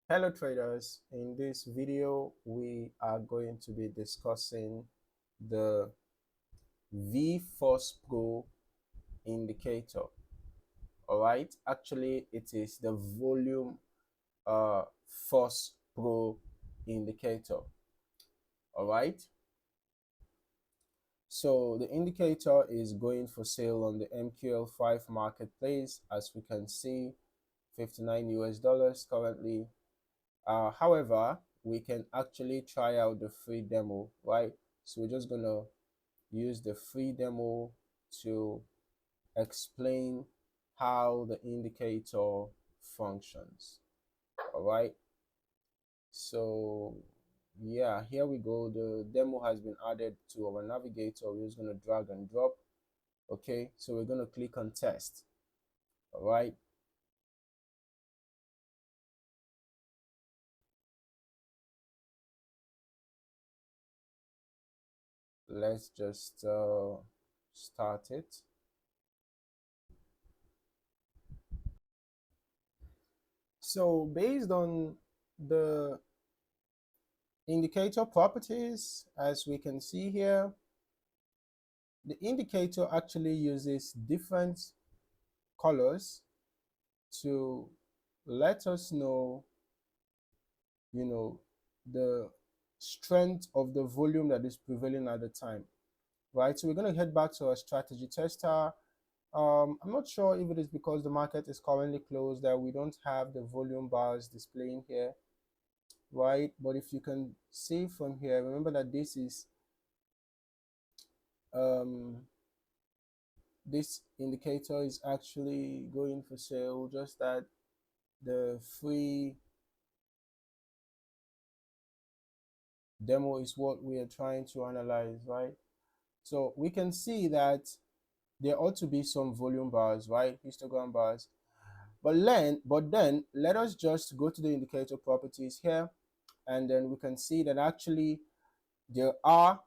Hello traders, in this video we are going to be discussing the V-Force Pro indicator. All right, actually it is the volume Force Pro indicator. All right, so the indicator is going for sale on the MQL5 marketplace. As we can see, $59 currently. However, we can actually try out the free demo, right? So we're just gonna use the free demo to explain how the indicator functions. All right. So yeah, here we go. The demo has been added to our navigator. We're just gonna drag and drop. Okay, so we're gonna click on test. All right. Let's just start it. So based on the indicator properties, as we can see here, the indicator actually uses different colors to let us know, the strength of the volume that is prevailing at the time, right? So we're going to head back to our strategy tester. I'm not sure if it is because the market is currently closed that we don't have the volume bars displaying here, right? But if you can see from here, remember that um, this indicator is actually going for sale, just that the free demo is what we are trying to analyze, right? So we can see that there ought to be some volume bars, right? Histogram bars. But then let us just go to the indicator properties here, and then we can see that actually there are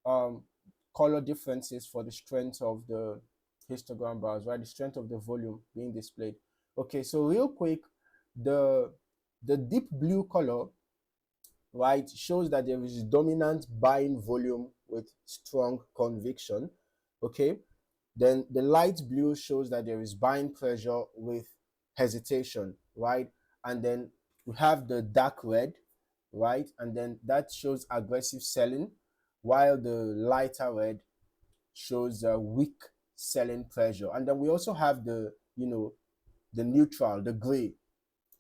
color differences for the strength of the histogram bars, right? The strength of the volume being displayed. Okay, so real quick, the deep blue color, right, shows that there is dominant buying volume with strong conviction. Okay, then the light blue shows that there is buying pressure with hesitation, right? And then we have the dark red, right? And then that shows aggressive selling, while the lighter red shows weak selling pressure. And then we also have the neutral, the gray.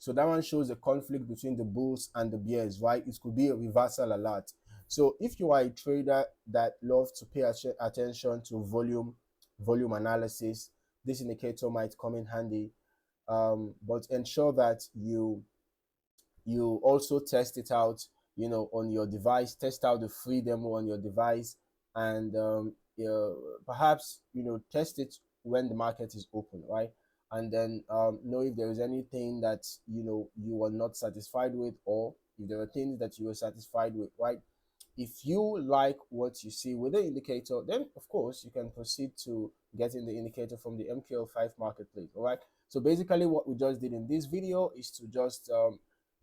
So that one shows a conflict between the bulls and the bears, right? It could be a reversal alert. So if you are a trader that loves to pay attention to volume analysis, this indicator might come in handy. But ensure that you also test it out, on your device. Test out the free demo on your device, and perhaps test it when the market is open, right? And then know if there is anything that you are not satisfied with, or if there are things that you are satisfied with, right? If you like what you see with the indicator, then of course you can proceed to getting the indicator from the MQL5 marketplace. All right, so basically what we just did in this video is to just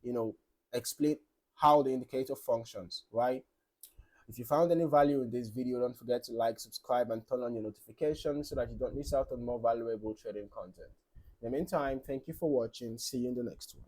you know explain how the indicator functions, right? If you found any value in this video, don't forget to like, subscribe, and turn on your notifications so that you don't miss out on more valuable trading content. In the meantime, thank you for watching. See you in the next one.